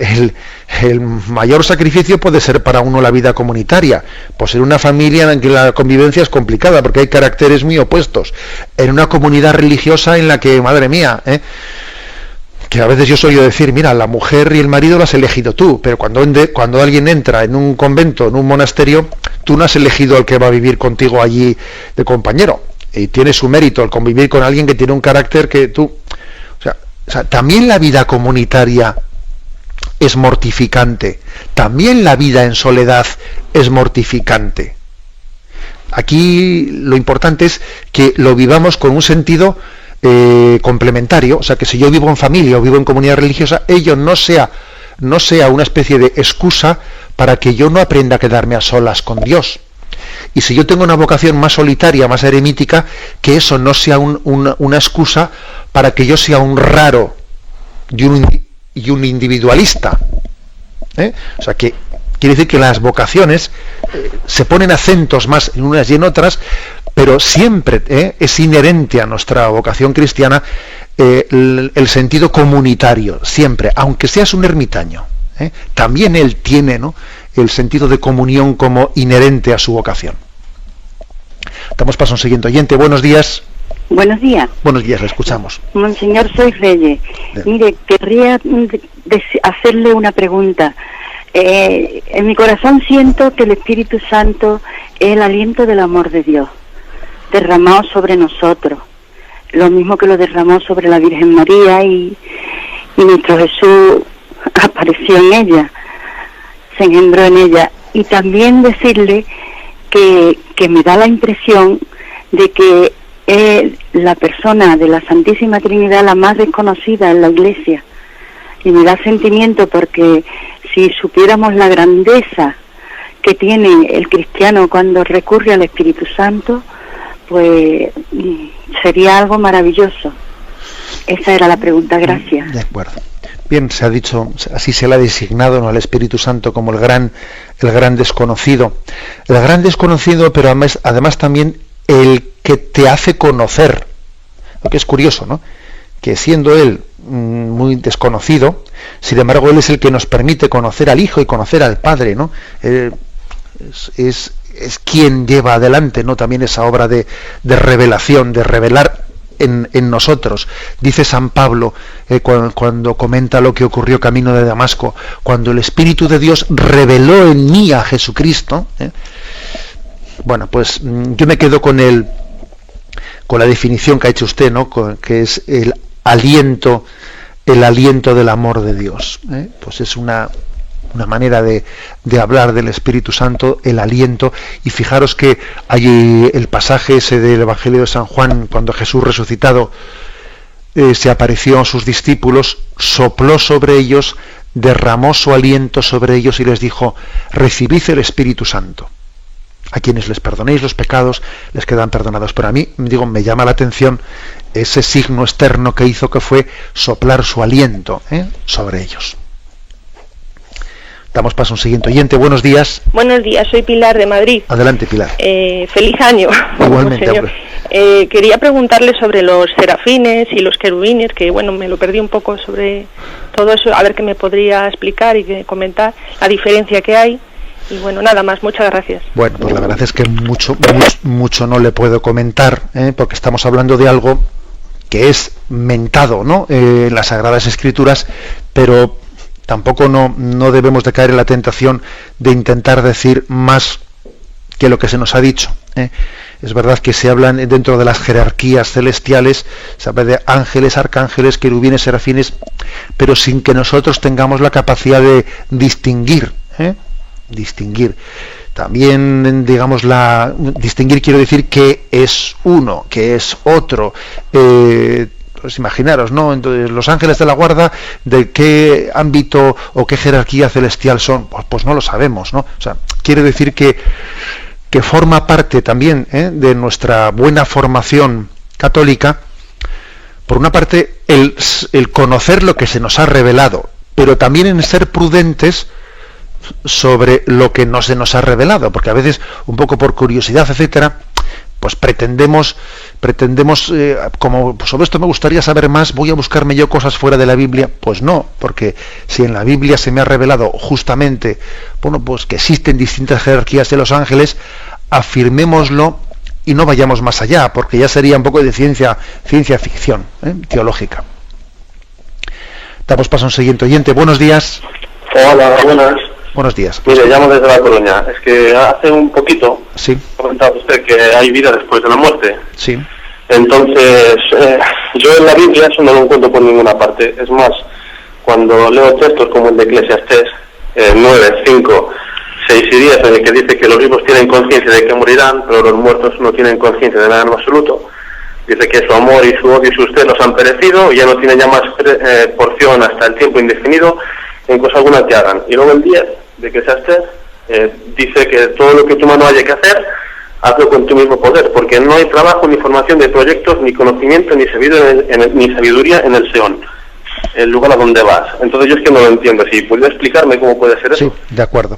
el mayor sacrificio puede ser para uno la vida comunitaria. Pues en una familia en la que la convivencia es complicada porque hay caracteres muy opuestos. En una comunidad religiosa en la que, madre mía, que a veces yo soy decir, mira, la mujer y el marido lo has elegido tú, pero cuando alguien entra en un convento, en un monasterio, tú no has elegido al que va a vivir contigo allí de compañero. Y tiene su mérito el convivir con alguien que tiene un carácter que tú... O sea, también la vida comunitaria es mortificante. También la vida en soledad es mortificante. Aquí lo importante es que lo vivamos con un sentido complementario. O sea, que si yo vivo en familia o vivo en comunidad religiosa, ello no sea una especie de excusa para que yo no aprenda a quedarme a solas con Dios. Y si yo tengo una vocación más solitaria, más eremítica, que eso no sea una excusa para que yo sea un raro y un individualista. O sea, que quiere decir que las vocaciones se ponen acentos más en unas y en otras, pero siempre es inherente a nuestra vocación cristiana el sentido comunitario, siempre, aunque seas un ermitaño. También él tiene, ¿no?, el sentido de comunión como inherente a su vocación. Damos paso a un siguiente oyente. Buenos días. Buenos días. Buenos días, le escuchamos. Monseñor, soy Reyes. Bien. Mire, querría hacerle una pregunta. En mi corazón siento que el Espíritu Santo es el aliento del amor de Dios, derramado sobre nosotros. Lo mismo que lo derramó sobre la Virgen María y nuestro Jesús apareció en ella, se engendró en ella. Y también decirle que me da la impresión de que es la persona de la Santísima Trinidad la más desconocida en la Iglesia. Y me da sentimiento porque si supiéramos la grandeza que tiene el cristiano cuando recurre al Espíritu Santo, pues sería algo maravilloso. Esa era la pregunta, gracias. De acuerdo. Bien, se ha dicho, así se le ha designado, ¿no?, al Espíritu Santo como el gran desconocido. El gran desconocido, pero además también el que te hace conocer. Lo que es curioso, ¿no?, que siendo él muy desconocido, sin embargo él es el que nos permite conocer al Hijo y conocer al Padre, ¿no? Es quien lleva adelante, ¿no?, también esa obra de revelación, de revelar en nosotros. Dice San Pablo cuando comenta lo que ocurrió camino de Damasco, cuando el Espíritu de Dios reveló en mí a Jesucristo. Bueno, pues yo me quedo con la definición que ha hecho usted, ¿no?, que es el aliento del amor de Dios. Pues es una manera de hablar del Espíritu Santo, el aliento. Y fijaros que hay el pasaje ese del Evangelio de San Juan, cuando Jesús resucitado se apareció a sus discípulos, sopló sobre ellos, derramó su aliento sobre ellos y les dijo: recibid el Espíritu Santo. A quienes les perdonéis los pecados les quedan perdonados. Pero a mí, me llama la atención ese signo externo que hizo, que fue soplar su aliento sobre ellos. Damos paso a un siguiente oyente. Buenos días. Buenos días, soy Pilar de Madrid. Adelante, Pilar. Feliz año. Igualmente. Señor. Quería preguntarle sobre los serafines y los querubines, que me lo perdí un poco sobre todo eso, a ver qué me podría explicar y comentar la diferencia que hay. Y nada más, muchas gracias. Bueno, pues la verdad es que mucho no le puedo comentar, porque estamos hablando de algo que es mentado, ¿no?, en las Sagradas Escrituras, pero tampoco no debemos de caer en la tentación de intentar decir más que lo que se nos ha dicho. Es verdad que se hablan dentro de las jerarquías celestiales, se habla de ángeles, arcángeles, querubines, serafines, pero sin que nosotros tengamos la capacidad de distinguir. Distinguir. También, distinguir quiero decir que es uno, que es otro. Pues imaginaros, ¿no? Entonces, los ángeles de la guarda, ¿de qué ámbito o qué jerarquía celestial son? Pues no lo sabemos, ¿no? O sea, quiere decir que forma parte también de nuestra buena formación católica, por una parte, el conocer lo que se nos ha revelado, pero también en ser prudentes sobre lo que no se nos ha revelado, porque a veces, un poco por curiosidad, etcétera, pues pretendemos como sobre esto me gustaría saber más, voy a buscarme yo cosas fuera de la Biblia. Pues no, porque si en la Biblia se me ha revelado justamente, pues que existen distintas jerarquías de los ángeles, afirmémoslo y no vayamos más allá, porque ya sería un poco de ciencia ficción teológica. Damos paso a un siguiente oyente. Buenos días. Hola, buenas. Buenos días. Mire, llamo desde La Coruña. Es que hace un poquito ha comentado usted que hay vida después de la muerte. Sí. Entonces, yo en la Biblia eso no lo encuentro por ninguna parte. Es más, cuando leo textos como el de Eclesiastés 9, 5, 6 y 10, en el que dice que los vivos tienen conciencia de que morirán, pero los muertos no tienen conciencia de nada en absoluto. Dice que su amor y su odio y sus celos han perecido y ya no tienen ya más porción hasta el tiempo indefinido en cosa alguna que hagan. Y luego el 10 de que Eclesiastés dice que todo lo que tu mano haya que hacer, hazlo con tu mismo poder, porque no hay trabajo, ni formación de proyectos, ni conocimiento, ni sabiduría en el Seón, el lugar a donde vas. Entonces yo es que no lo entiendo. Si pudiera explicarme cómo puede ser eso. Sí, de acuerdo.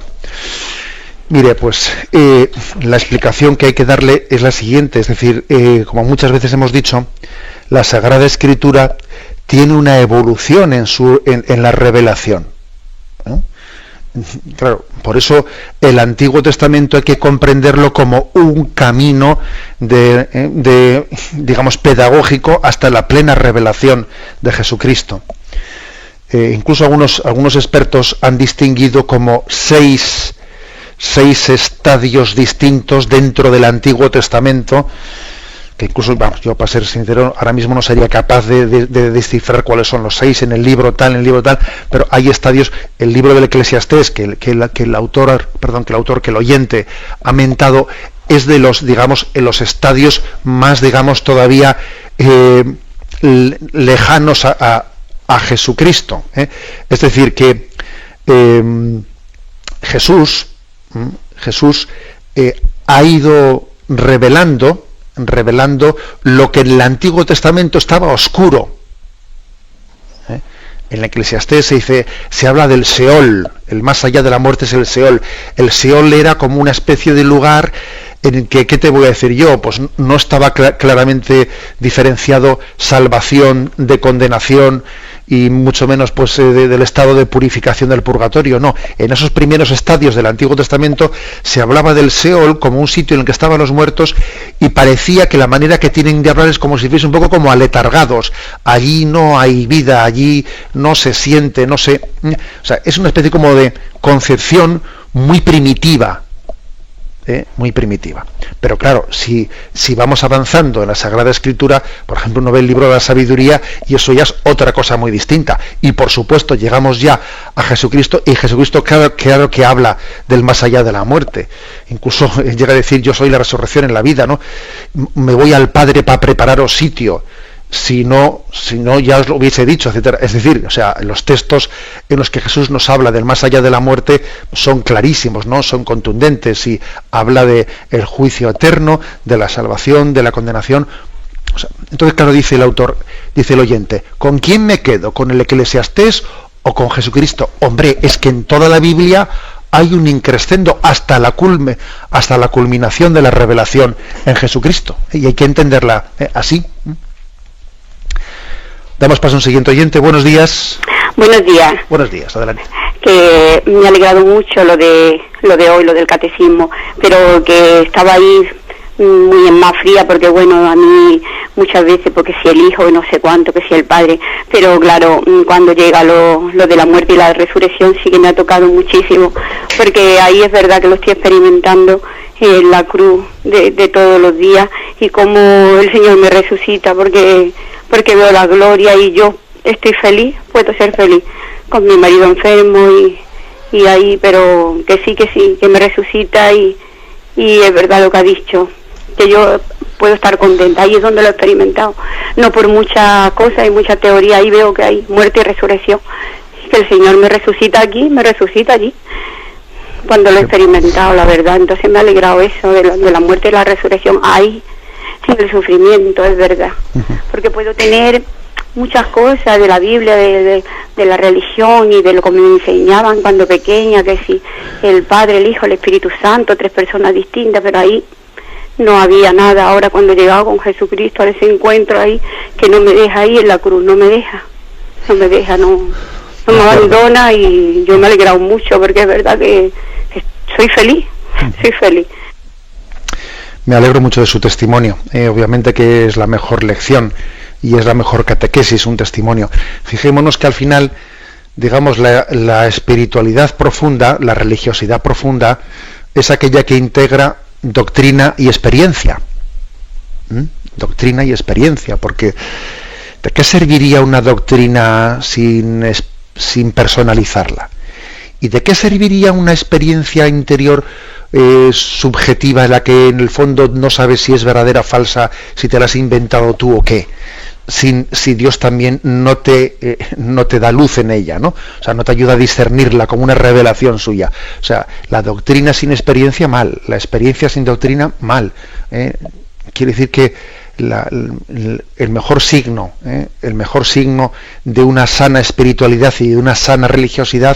Mire, pues la explicación que hay que darle es la siguiente, es decir, como muchas veces hemos dicho, la Sagrada Escritura tiene una evolución en la revelación. Claro, por eso el Antiguo Testamento hay que comprenderlo como un camino digamos, pedagógico hasta la plena revelación de Jesucristo. Incluso algunos expertos han distinguido como seis estadios distintos dentro del Antiguo Testamento, que incluso, yo para ser sincero, ahora mismo no sería capaz de descifrar cuáles son los 6 en el libro tal, pero hay estadios. El libro del Eclesiastés, que el oyente ha mentado, es de los, digamos, en los estadios más, digamos, todavía lejanos a Jesucristo. Es decir, que Jesús ha ido revelando lo que en el Antiguo Testamento estaba oscuro. En la Eclesiastés se habla del Seol, el más allá de la muerte es el Seol. El Seol era como una especie de lugar en el que, ¿qué te voy a decir yo? Pues no estaba claramente diferenciado salvación de condenación, y mucho menos pues del estado de purificación del purgatorio. No, en esos primeros estadios del Antiguo Testamento se hablaba del Seol como un sitio en el que estaban los muertos, y parecía que la manera que tienen de hablar es como si fuese un poco como aletargados. Allí no hay vida, allí no se siente, o sea, es una especie como de concepción muy primitiva. Muy primitiva. Pero claro, si vamos avanzando en la Sagrada Escritura, por ejemplo, uno ve el libro de la sabiduría y eso ya es otra cosa muy distinta. Y por supuesto llegamos ya a Jesucristo, y Jesucristo claro que habla del más allá de la muerte. Incluso llega a decir: yo soy la resurrección en la vida, ¿no? Me voy al Padre para prepararos sitio. si no ya os lo hubiese dicho, etcétera. Es decir, o sea, los textos en los que Jesús nos habla del más allá de la muerte son clarísimos, ¿no? Son contundentes, y habla de el juicio eterno, de la salvación, de la condenación. O sea, entonces, claro, dice el autor, dice el oyente, ¿con quién me quedo? ¿Con el Eclesiastés o con Jesucristo? Hombre, es que en toda la Biblia hay un increscendo hasta la culminación de la revelación en Jesucristo, y hay que entenderla así. Damos paso a un siguiente oyente. Buenos días. Buenos días. Buenos días, adelante. Que me ha alegrado mucho lo de hoy, lo del catecismo, pero que estaba ahí muy en más fría, porque bueno, a mí muchas veces, porque si el hijo, no sé cuánto, que si el padre, pero claro, cuando llega lo de la muerte y la resurrección sí que me ha tocado muchísimo, porque ahí es verdad que lo estoy experimentando en la cruz de todos los días, y cómo el Señor me resucita, porque veo la gloria y yo estoy feliz, puedo ser feliz con mi marido enfermo y ahí, pero que sí, que me resucita, y es verdad lo que ha dicho, que yo puedo estar contenta. Ahí es donde lo he experimentado, no por muchas cosas y mucha teoría. Ahí veo que hay muerte y resurrección, que el Señor me resucita aquí, me resucita allí, cuando lo he experimentado, la verdad. Entonces me ha alegrado eso de la muerte y la resurrección ahí, sin el sufrimiento, es verdad, porque puedo tener muchas cosas de la Biblia, de la religión y de lo que me enseñaban cuando pequeña, que si el Padre, el Hijo, el Espíritu Santo, 3 personas distintas, pero ahí no había nada. Ahora cuando he llegado con Jesucristo a ese encuentro ahí, que no me deja ahí en la cruz, no me deja, no me abandona, y yo me he alegrado mucho, porque es verdad que soy feliz. Me alegro mucho de su testimonio, obviamente que es la mejor lección y es la mejor catequesis, un testimonio. Fijémonos que al final, digamos, la espiritualidad profunda, la religiosidad profunda, es aquella que integra doctrina y experiencia. Doctrina y experiencia, porque ¿de qué serviría una doctrina sin personalizarla? ¿Y de qué serviría una experiencia interior subjetiva, en la que en el fondo no sabes si es verdadera o falsa, si te la has inventado tú o qué? Si Dios también no te da luz en ella, ¿no? O sea, no te ayuda a discernirla como una revelación suya. O sea, la doctrina sin experiencia, mal. La experiencia sin doctrina, mal. Quiere decir que el mejor signo de una sana espiritualidad y de una sana religiosidad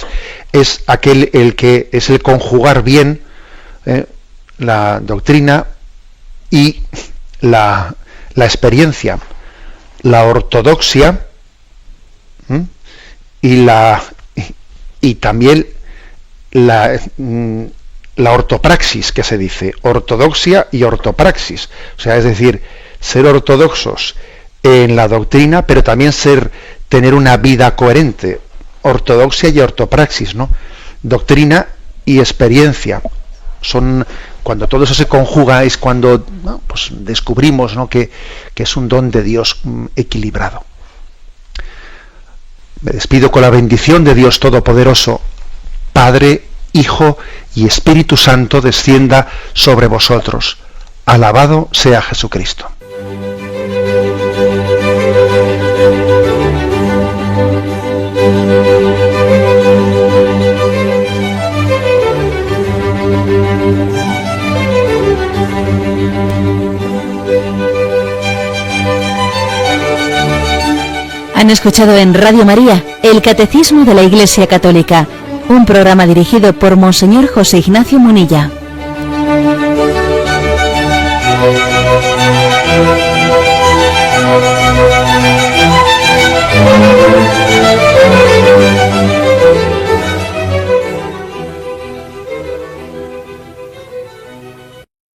es el conjugar bien la doctrina y la experiencia, la ortodoxia y también la ortopraxis, que se dice, ortodoxia y ortopraxis. O sea, es decir, ser ortodoxos en la doctrina, pero también tener una vida coherente, ortodoxia y ortopraxis, ¿no? Doctrina y experiencia. Cuando todo eso se conjuga, es cuando pues descubrimos, ¿no?, que es un don de Dios equilibrado. Me despido con la bendición de Dios Todopoderoso, Padre, Hijo y Espíritu Santo, descienda sobre vosotros. Alabado sea Jesucristo. Han escuchado en Radio María el Catecismo de la Iglesia Católica, un programa dirigido por Monseñor José Ignacio Munilla.